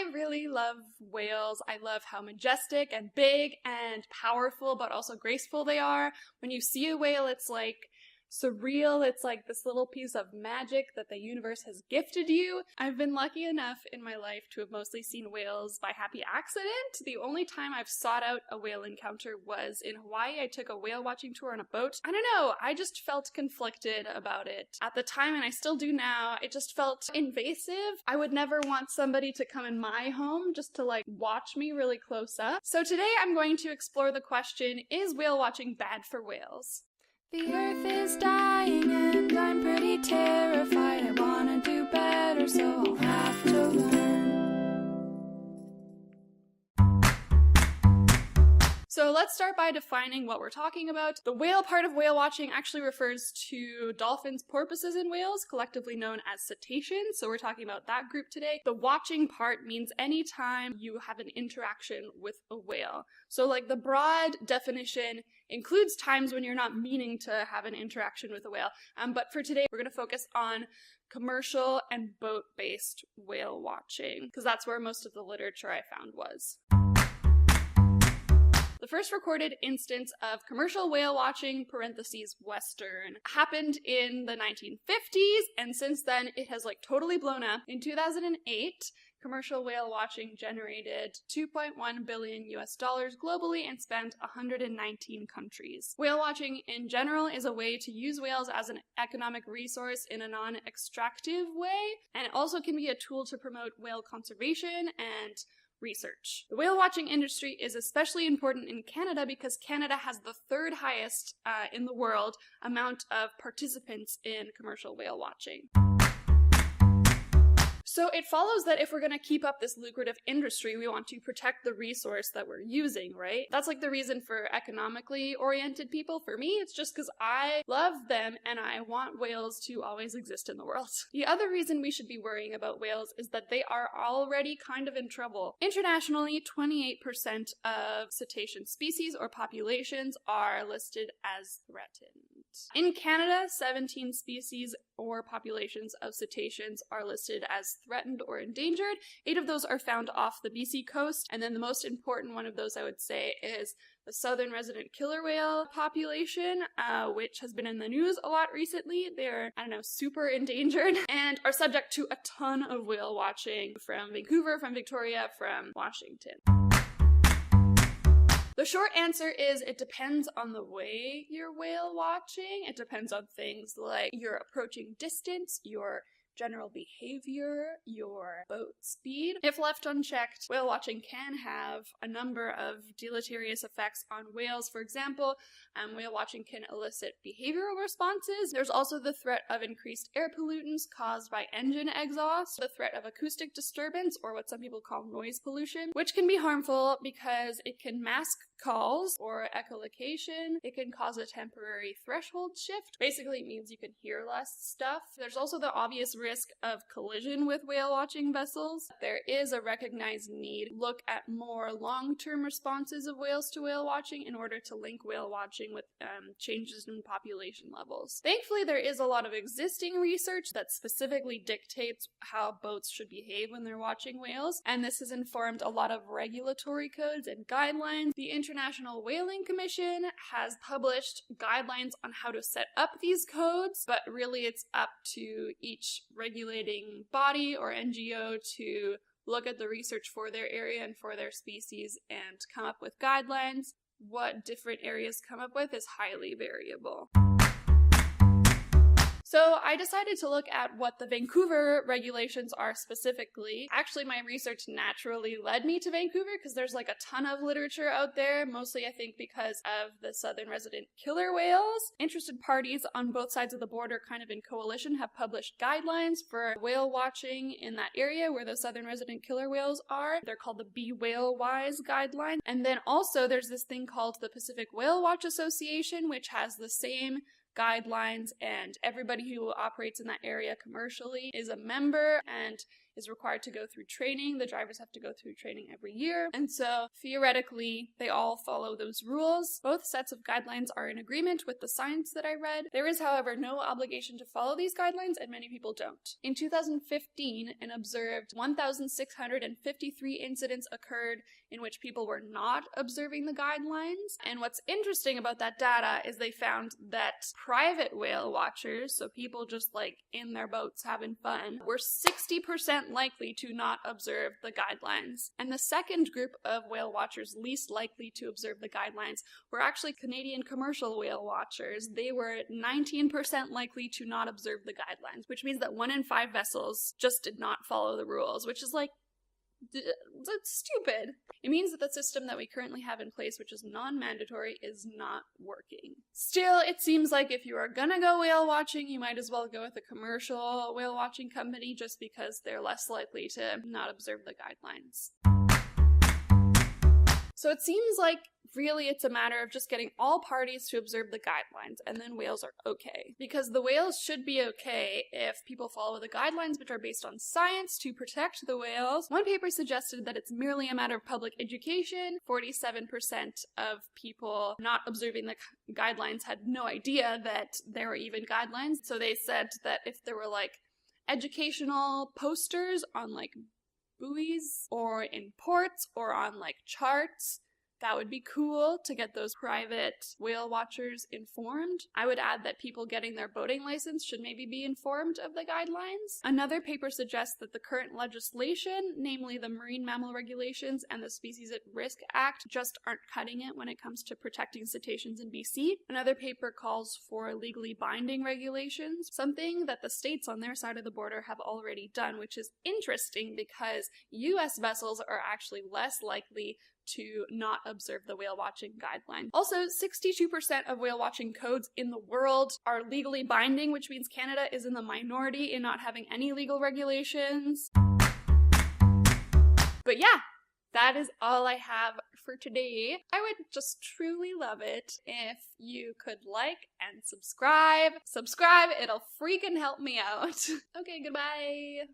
I really love whales. I love how majestic and big and powerful but also graceful they are. When you see a whale, it's like surreal. It's like this little piece of magic that the universe has gifted you. I've been lucky enough in my life to have mostly seen whales by happy accident. The only time I've sought out a whale encounter was in Hawaii. I took a whale watching tour on a boat. I don't know, I just felt conflicted about it at the time, and I still do now. It just felt invasive. I would never want somebody to come in my home just to like watch me really close up. So today I'm going to explore the question, is whale watching bad for whales? The earth is dying and I'm pretty terrified. I wanna do better, so I'll have to learn. So let's start by defining what we're talking about. The whale part of whale watching actually refers to dolphins, porpoises, and whales, collectively known as cetaceans. So we're talking about that group today. The watching part means anytime you have an interaction with a whale. So like the broad definition includes times when you're not meaning to have an interaction with a whale. But for today, we're going to focus on commercial and boat-based whale watching, because that's where most of the literature I found was. The first recorded instance of commercial whale watching, parentheses Western, happened in the 1950s, and since then it has like totally blown up. In 2008, commercial whale watching generated $2.1 billion globally and spanned 119 countries. Whale watching in general is a way to use whales as an economic resource in a non-extractive way, and it also can be a tool to promote whale conservation and research. The whale watching industry is especially important in Canada because Canada has the third highest in the world amount of participants in commercial whale watching. So it follows that if we're going to keep up this lucrative industry, we want to protect the resource that we're using, right? That's like the reason for economically oriented people. For me, it's just because I love them and I want whales to always exist in the world. The other reason we should be worrying about whales is that they are already kind of in trouble. Internationally, 28% of cetacean species or populations are listed as threatened. In Canada, 17 species or populations of cetaceans are listed as threatened or endangered. 8 of those are found off the BC coast, and then the most important one of those, I would say, is the southern resident killer whale population, which has been in the news a lot recently. They're, super endangered and are subject to a ton of whale watching from Vancouver, from Victoria, from Washington. The short answer is it depends on the way you're whale watching. It depends on things like your approaching distance, your general behavior, your boat speed. If left unchecked, whale watching can have a number of deleterious effects on whales. For example, whale watching can elicit behavioral responses. There's also the threat of increased air pollutants caused by engine exhaust, the threat of acoustic disturbance, or what some people call noise pollution, which can be harmful because it can mask calls or echolocation. It can cause a temporary threshold shift. Basically, it means you can hear less stuff. There's also the obvious risk of collision with whale watching vessels. There is a recognized need to look at more long-term responses of whales to whale watching in order to link whale watching with changes in population levels. Thankfully, there is a lot of existing research that specifically dictates how boats should behave when they're watching whales, and this has informed a lot of regulatory codes and guidelines. The International Whaling Commission has published guidelines on how to set up these codes, but really it's up to each regulating body or NGO to look at the research for their area and for their species and come up with guidelines. What different areas come up with is highly variable. So I decided to look at what the Vancouver regulations are specifically. Actually, my research naturally led me to Vancouver because there's like a ton of literature out there, mostly I think because of the southern resident killer whales. Interested parties on both sides of the border, kind of in coalition, have published guidelines for whale watching in that area where the southern resident killer whales are. They're called the Be Whale Wise guidelines. And then also there's this thing called the Pacific Whale Watch Association, which has the same guidelines, and everybody who operates in that area commercially is a member and is required to go through training. The drivers have to go through training every year. And so theoretically, they all follow those rules. Both sets of guidelines are in agreement with the science that I read. There is, however, no obligation to follow these guidelines, and many people don't. In 2015, an observed 1,653 incidents occurred in which people were not observing the guidelines. And what's interesting about that data is they found that private whale watchers, so people just like in their boats having fun, were 60% likely to not observe the guidelines. And the second group of whale watchers least likely to observe the guidelines were actually Canadian commercial whale watchers. They were 19% likely to not observe the guidelines, which means that 1 in 5 vessels just did not follow the rules, which is like, that's stupid. It means that the system that we currently have in place, which is non-mandatory, is not working. Still, it seems like if you are gonna go whale watching, you might as well go with a commercial whale watching company just because they're less likely to not observe the guidelines. So it seems like really it's a matter of just getting all parties to observe the guidelines, and then whales are okay. Because the whales should be okay if people follow the guidelines, which are based on science to protect the whales. One paper suggested that it's merely a matter of public education. 47% of people not observing the guidelines had no idea that there were even guidelines. So they said that if there were like educational posters on like buoys or in ports or on like charts, that would be cool to get those private whale watchers informed. I would add that people getting their boating license should maybe be informed of the guidelines. Another paper suggests that the current legislation, namely the Marine Mammal Regulations and the Species at Risk Act, just aren't cutting it when it comes to protecting cetaceans in BC. Another paper calls for legally binding regulations, something that the states on their side of the border have already done, which is interesting because US vessels are actually less likely to not observe the whale watching guideline. Also, 62% of whale watching codes in the world are legally binding, which means Canada is in the minority in not having any legal regulations. But yeah, that is all I have for today. I would just truly love it if you could like and subscribe. It'll freaking help me out. Okay, goodbye.